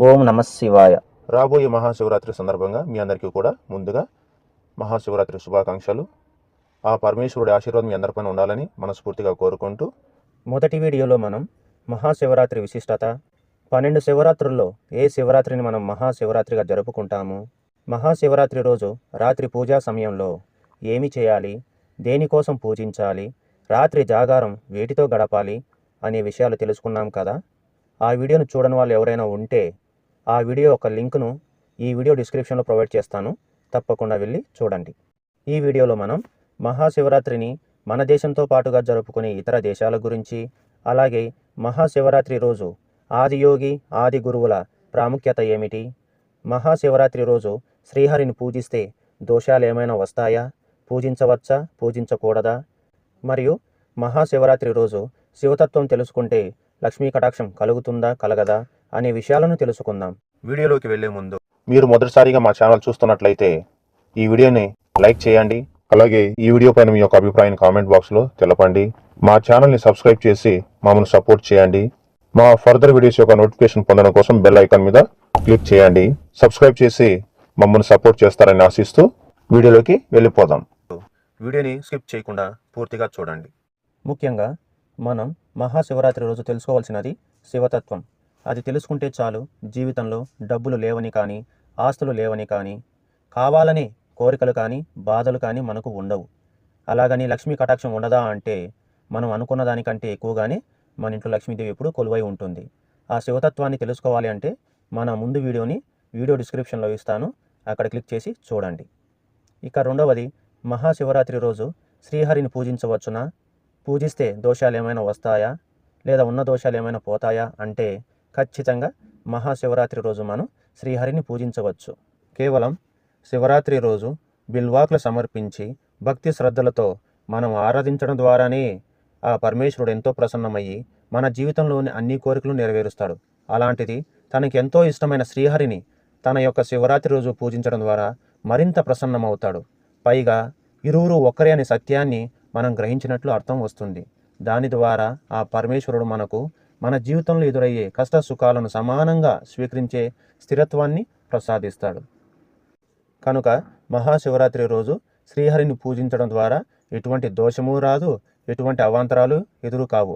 ఓం నమ శివాయ. రాబోయే మహాశివరాత్రి సందర్భంగా మీ అందరికీ కూడా ముందుగా మహాశివరాత్రి శుభాకాంక్షలు. ఆ పరమేశ్వరుడి ఆశీర్వాదం మీ అందరిపైన ఉండాలని మనస్ఫూర్తిగా కోరుకుంటూ, మొదటి వీడియోలో మనం మహాశివరాత్రి విశిష్టత, 12 శివరాత్రుల్లో ఏ శివరాత్రిని మనం మహాశివరాత్రిగా జరుపుకుంటాము, మహాశివరాత్రి రోజు రాత్రి పూజా సమయంలో ఏమి చేయాలి, దేనికోసం పూజించాలి, రాత్రి జాగారం వేటితో గడపాలి అనే విషయాలు తెలుసుకున్నాం కదా. ఆ వీడియోను చూడని వాళ్ళు ఎవరైనా ఉంటే ఆ వీడియో యొక్క లింక్ను ఈ వీడియో డిస్క్రిప్షన్లో ప్రొవైడ్ చేస్తాను, తప్పకుండా వెళ్ళి చూడండి. ఈ వీడియోలో మనం మహాశివరాత్రిని మన దేశంతో పాటుగా జరుపుకునే ఇతర దేశాల గురించి, అలాగే మహాశివరాత్రి రోజు ఆదియోగి ఆది గురువుల ప్రాముఖ్యత ఏమిటి, మహాశివరాత్రి రోజు శ్రీహరిని పూజిస్తే దోషాలు ఏమైనా వస్తాయా, పూజించవచ్చా పూజించకూడదా, మరియు మహాశివరాత్రి రోజు శివతత్వం తెలుసుకుంటే లక్ష్మీ కటాక్షం కలుగుతుందా కలగదా అనే విషయాలను తెలుసుకుందాం. వీడియోలోకి వెళ్లే ముందు మీరు మొదటిసారిగా మా ఛానల్ చూస్తున్నట్లయితే ఈ వీడియోని లైక్ చేయండి. అలాగే ఈ వీడియో పైన మీ యొక్క అభిప్రాయాన్ని కామెంట్ బాక్స్లో తెలపండి. మా ఛానల్ని సబ్స్క్రైబ్ చేసి మమ్మల్ని సపోర్ట్ చేయండి. మా ఫర్దర్ వీడియోస్ యొక్క నోటిఫికేషన్ పొందడం కోసం బెల్ ఐకాన్ మీద క్లిక్ చేయండి. సబ్స్క్రైబ్ చేసి మమ్మల్ని సపోర్ట్ చేస్తారని ఆశిస్తూ వీడియోలోకి వెళ్ళిపోదాం. వీడియోని స్కిప్ చేయకుండా పూర్తిగా చూడండి. ముఖ్యంగా మనం మహాశివరాత్రి రోజు తెలుసుకోవాల్సినది శివతత్వం. అది తెలుసుకుంటే చాలు, జీవితంలో డబ్బులు లేవని కానీ, ఆస్తులు లేవని కానీ, కావాలని కోరికలు కానీ, బాధలు కానీ మనకు ఉండవు. అలాగని లక్ష్మీ కటాక్షం ఉండదా అంటే మనం అనుకున్న దానికంటే ఎక్కువగానే మన ఇంట్లో లక్ష్మీదేవి ఎప్పుడు కొలువై ఉంటుంది. ఆ శివతత్వాన్ని తెలుసుకోవాలి అంటే మన ముందు వీడియో డిస్క్రిప్షన్లో ఇస్తాను, అక్కడ క్లిక్ చేసి చూడండి. ఇక రెండవది, మహాశివరాత్రి రోజు శ్రీహరిని పూజించవచ్చునా, పూజిస్తే దోషాలు ఏమైనా వస్తాయా, లేదా ఉన్న దోషాలు ఏమైనా పోతాయా అంటే ఖచ్చితంగా మహాశివరాత్రి రోజు మనం శ్రీహరిని పూజించవచ్చు. కేవలం శివరాత్రి రోజు బిల్వాకులు సమర్పించి భక్తి శ్రద్ధలతో మనం ఆరాధించడం ద్వారానే ఆ పరమేశ్వరుడు ఎంతో ప్రసన్నమయ్యి మన జీవితంలోని అన్ని కోరికలు నెరవేరుస్తాడు. అలాంటిది తనకెంతో ఇష్టమైన శ్రీహరిని తన యొక్క శివరాత్రి రోజు పూజించడం ద్వారా మరింత ప్రసన్నమవుతాడు. పైగా ఇరువురు ఒక్కరే అనే సత్యాన్ని మనం గ్రహించినట్లు అర్థం వస్తుంది. దాని ద్వారా ఆ పరమేశ్వరుడు మనకు మన జీవితంలో ఎదురయ్యే కష్ట సుఖాలను సమానంగా స్వీకరించే స్థిరత్వాన్ని ప్రసాదిస్తాడు. కనుక మహాశివరాత్రి రోజు శ్రీహరిని పూజించడం ద్వారా ఎటువంటి దోషము రాదు, ఎటువంటి అవాంతరాలు ఎదురు కావు.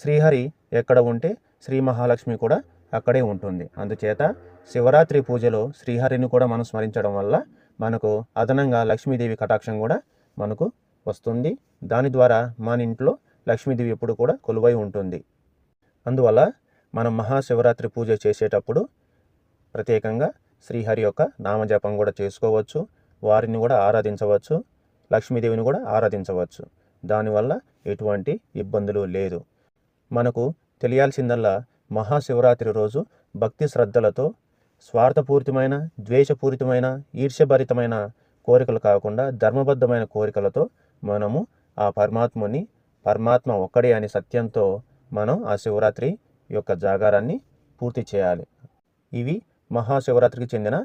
శ్రీహరి ఎక్కడ ఉంటే శ్రీ మహాలక్ష్మి కూడా అక్కడే ఉంటుంది. అందుచేత శివరాత్రి పూజలో శ్రీహరిని కూడా మనం స్మరించడం వల్ల మనకు అదనంగా లక్ష్మీదేవి కటాక్షం కూడా మనకు వస్తుంది. దాని ద్వారా మన ఇంట్లో లక్ష్మీదేవి ఎప్పుడు కూడా కొలువై ఉంటుంది. అందువల్ల మనం మహాశివరాత్రి పూజ చేసేటప్పుడు ప్రత్యేకంగా శ్రీహరి యొక్క నామజపం కూడా చేసుకోవచ్చు, వారిని కూడా ఆరాధించవచ్చు, లక్ష్మీదేవిని కూడా ఆరాధించవచ్చు. దానివల్ల ఎటువంటి ఇబ్బందులు లేదు. మనకు తెలియాల్సిందల్లా మహాశివరాత్రి రోజు భక్తి శ్రద్ధలతో స్వార్థపూరితమైన, ద్వేషపూరితమైన, ఈర్ష్యభరితమైన కోరికలు కాకుండా ధర్మబద్ధమైన కోరికలతో మనము ఆ పరమాత్మ ఒక్కడే అనే సత్యంతో మనం ఆ శివరాత్రి యొక్క జాగారాన్ని పూర్తి చేయాలి. ఇవి మహాశివరాత్రికి చెందిన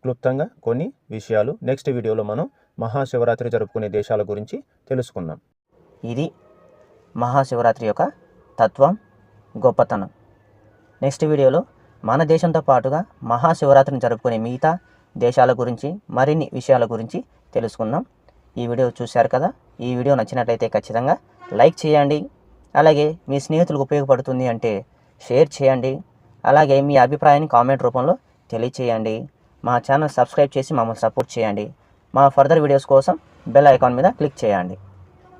క్లుప్తంగా కొన్ని విషయాలు. నెక్స్ట్ వీడియోలో మనం మహాశివరాత్రి జరుపుకునే దేశాల గురించి తెలుసుకుందాం. ఇది మహాశివరాత్రి యొక్క తత్వం, గొప్పతనం. నెక్స్ట్ వీడియోలో మన దేశంతో పాటుగా మహాశివరాత్రిని జరుపుకునే మిగతా దేశాల గురించి, మరిన్ని విషయాల గురించి తెలుసుకుందాం. ఈ వీడియో చూశారు కదా. ఈ వీడియో నచ్చినట్లయితే ఖచ్చితంగా లైక్ చేయండి. అలాగే మీ స్నేహితులకు ఉపయోగపడుతుంది అంటే షేర్ చేయండి. అలాగే మీ అభిప్రాయాన్ని కామెంట్ రూపంలో తెలియచేయండి. మా ఛానల్ సబ్స్క్రైబ్ చేసి మమ్మల్ని సపోర్ట్ చేయండి. మా ఫర్దర్ వీడియోస్ కోసం బెల్ ఐకాన్ మీద క్లిక్ చేయండి.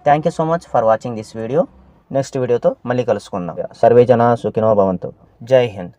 Thank you so much for watching this video. Next వీడియోతో మళ్ళీ కలుసుకుందాం. సర్వే జన సుఖినో భవంతు. జై హింద్.